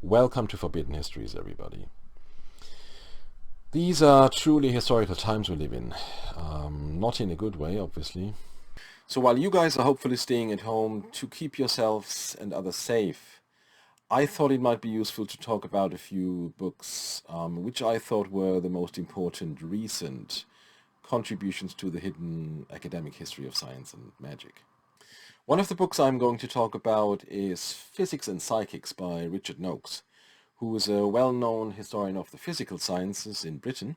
Welcome to Forbidden Histories, everybody. These are truly historical times we live in. Not in a good way, obviously. So while you guys are hopefully staying at home to keep yourselves and others safe, I thought it might be useful to talk about a few books which I thought were the most important recent contributions to the hidden academic history of science and magic. One of the books I'm going to talk about is Physics and Psychics by Richard Noakes, who is a well-known historian of the physical sciences in Britain,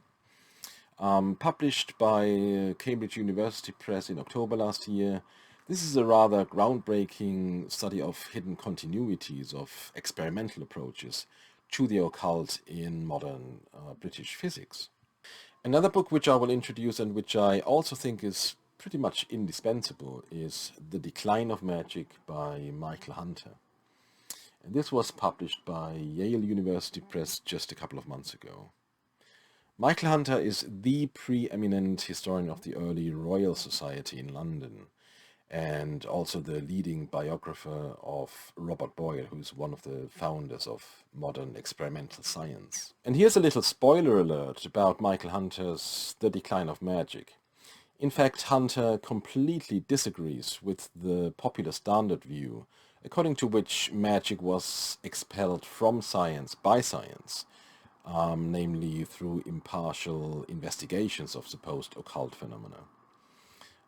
published by Cambridge University Press in October last year. This is a rather groundbreaking study of hidden continuities of experimental approaches to the occult in modern British physics. Another book which I will introduce and which I also think is pretty much indispensable is The Decline of Magic by Michael Hunter. And this was published by Yale University Press just a couple of months ago. Michael Hunter is the preeminent historian of the early Royal Society in London, and also the leading biographer of Robert Boyle, who is one of the founders of modern experimental science. And here's a little spoiler alert about Michael Hunter's The Decline of Magic. In fact, Hunter completely disagrees with the popular standard view, according to which magic was expelled from science by science, namely through impartial investigations of supposed occult phenomena.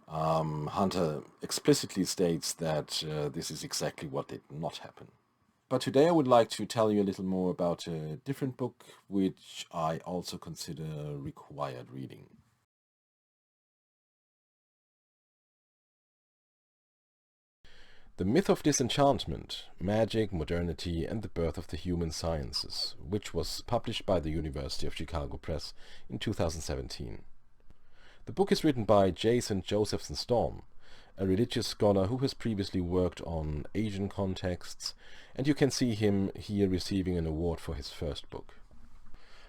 Hunter explicitly states that this is exactly what did not happen. But today I would like to tell you a little more about a different book which I also consider required reading. The Myth of Disenchantment, Magic, Modernity and the Birth of the Human Sciences, which was published by the University of Chicago Press in 2017. The book is written by Josephson-Storm, a religious scholar who has previously worked on Asian contexts, and you can see him here receiving an award for his first book.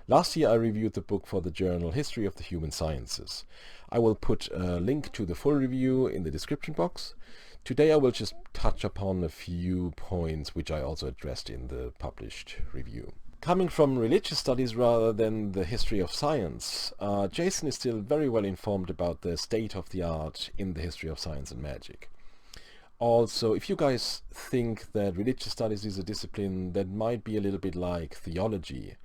Last year I reviewed the book for the journal History of the Human Sciences. I will put a link to the full review in the description box. Today I will just touch upon a few points which I also addressed in the published review. Coming from religious studies rather than the history of science, Jason is still very well informed about the state of the art in the history of science and magic. Also, if you guys think that religious studies is a discipline that might be a little bit like theology,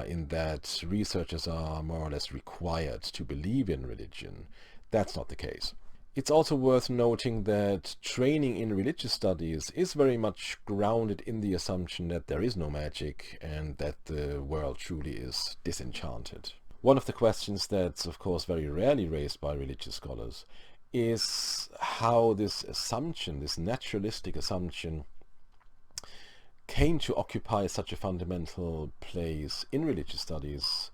in that researchers are more or less required to believe in religion, that's not the case. It's also worth noting that training in religious studies is very much grounded in the assumption that there is no magic and that the world truly is disenchanted. One of the questions that's of course very rarely raised by religious scholars is how this assumption, this naturalistic assumption, came to occupy such a fundamental place in religious studies,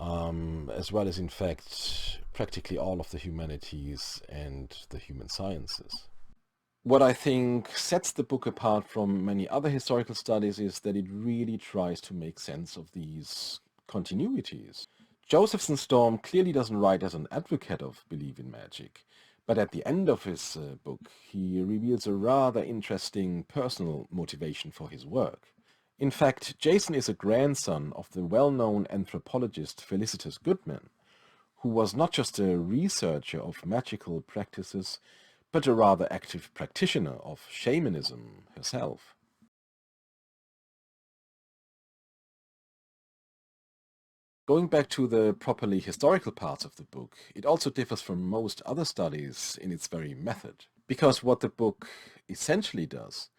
as well as in fact practically all of the humanities and the human sciences. What I think sets the book apart from many other historical studies is that it really tries to make sense of these continuities. Josephson-Storm clearly doesn't write as an advocate of belief in magic, but at the end of his book he reveals a rather interesting personal motivation for his work. In fact, Jason is a grandson of the well-known anthropologist Felicitas Goodman, who was not just a researcher of magical practices, but a rather active practitioner of shamanism herself. Going back to the properly historical parts of the book, it also differs from most other studies in its very method, because what the book essentially does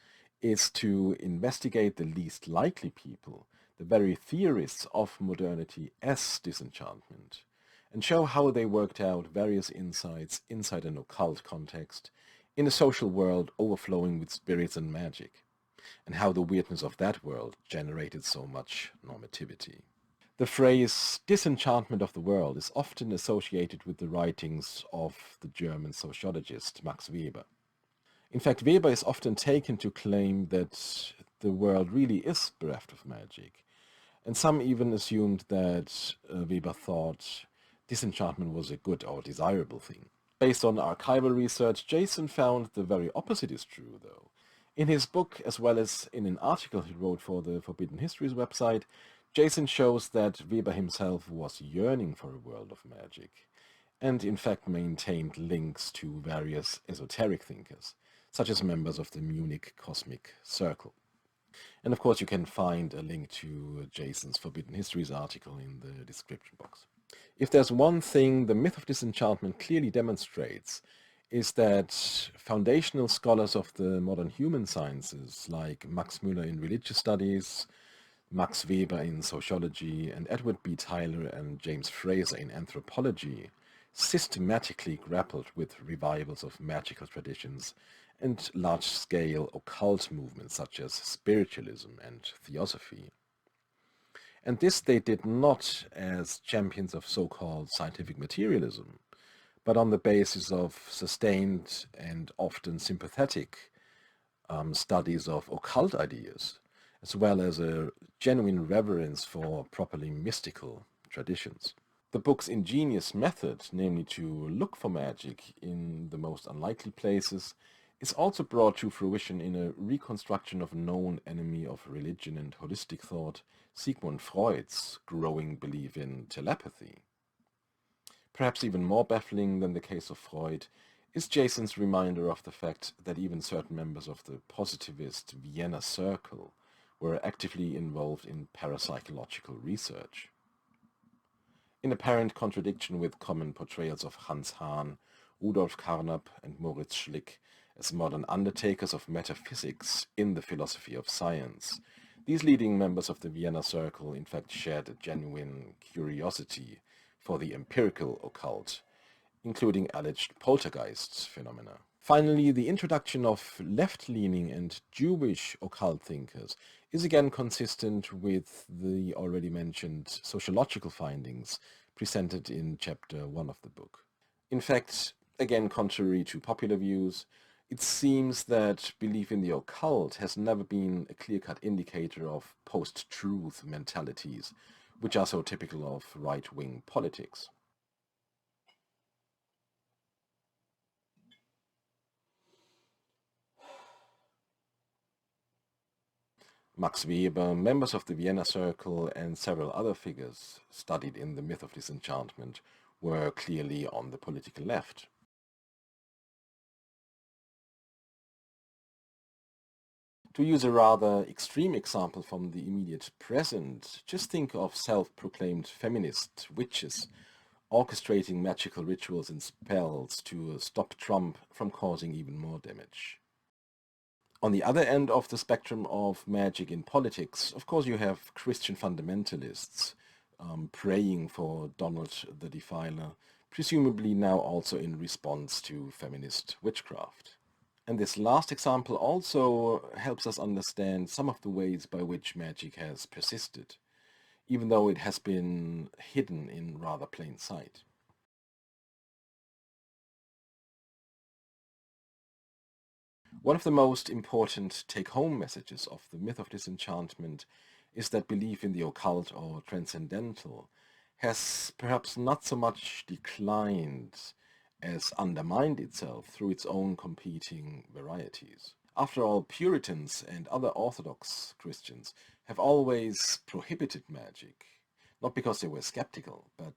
is to investigate the least likely people, the very theorists of modernity as disenchantment, and show how they worked out various insights inside an occult context in a social world overflowing with spirits and magic, and how the weirdness of that world generated so much normativity. The phrase disenchantment of the world is often associated with the writings of the German sociologist Max Weber. In fact, Weber is often taken to claim that the world really is bereft of magic, and some even assumed that Weber thought disenchantment was a good or desirable thing. Based on archival research, Jason found the very opposite is true, though. In his book, as well as in an article he wrote for the Forbidden Histories website, Jason shows that Weber himself was yearning for a world of magic, and in fact maintained links to various esoteric thinkers, such as members of the Munich Cosmic Circle. And of course you can find a link to Jason's Forbidden Histories article in the description box. If there's one thing the myth of disenchantment clearly demonstrates, is that foundational scholars of the modern human sciences, like Max Müller in religious studies, Max Weber in sociology, and Edward B. Tyler and James Fraser in anthropology, systematically grappled with revivals of magical traditions and large-scale occult movements such as spiritualism and theosophy. And this they did not as champions of so-called scientific materialism, but on the basis of sustained and often sympathetic studies of occult ideas, as well as a genuine reverence for properly mystical traditions. The book's ingenious method, namely to look for magic in the most unlikely places, is also brought to fruition in a reconstruction of a known enemy of religion and holistic thought, Sigmund Freud's growing belief in telepathy. Perhaps even more baffling than the case of Freud is Jason's reminder of the fact that even certain members of the positivist Vienna Circle were actively involved in parapsychological research. In apparent contradiction with common portrayals of Hans Hahn, Rudolf Carnap and Moritz Schlick as modern undertakers of metaphysics in the philosophy of science, these leading members of the Vienna Circle in fact shared a genuine curiosity for the empirical occult, including alleged poltergeist phenomena. Finally, the introduction of left-leaning and Jewish occult thinkers is again consistent with the already mentioned sociological findings presented in chapter 1 of the book. In fact, again contrary to popular views, it seems that belief in the occult has never been a clear-cut indicator of post-truth mentalities, which are so typical of right-wing politics. Max Weber, members of the Vienna Circle, and several other figures studied in the myth of disenchantment were clearly on the political left. To use a rather extreme example from the immediate present, just think of self-proclaimed feminist witches orchestrating magical rituals and spells to stop Trump from causing even more damage. On the other end of the spectrum of magic in politics, of course you have Christian fundamentalists praying for Donald the Defiler, presumably now also in response to feminist witchcraft. And this last example also helps us understand some of the ways by which magic has persisted, even though it has been hidden in rather plain sight. One of the most important take-home messages of the myth of disenchantment is that belief in the occult or transcendental has perhaps not so much declined as undermined itself through its own competing varieties. After all, Puritans and other Orthodox Christians have always prohibited magic, not because they were skeptical, but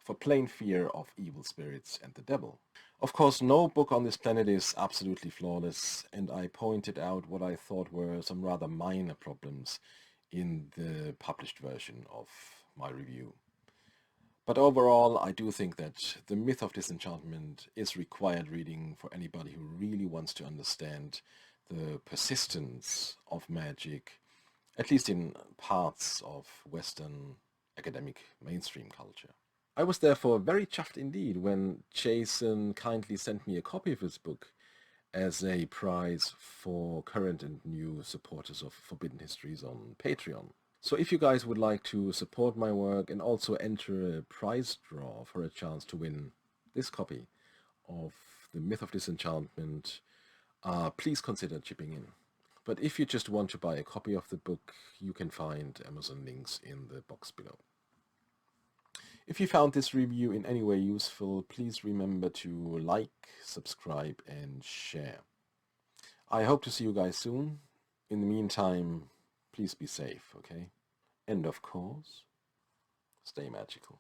for plain fear of evil spirits and the devil. Of course, no book on this planet is absolutely flawless, and I pointed out what I thought were some rather minor problems in the published version of my review. But overall, I do think that The Myth of Disenchantment is required reading for anybody who really wants to understand the persistence of magic, at least in parts of Western academic mainstream culture. I was therefore very chuffed indeed when Jason kindly sent me a copy of his book as a prize for current and new supporters of Forbidden Histories on Patreon. So if you guys would like to support my work and also enter a prize draw for a chance to win this copy of The Myth of Disenchantment, please consider chipping in. But if you just want to buy a copy of the book, you can find Amazon links in the box below. If you found this review in any way useful, please remember to like, subscribe and share. I hope to see you guys soon. In the meantime, please be safe, okay? And of course, stay magical.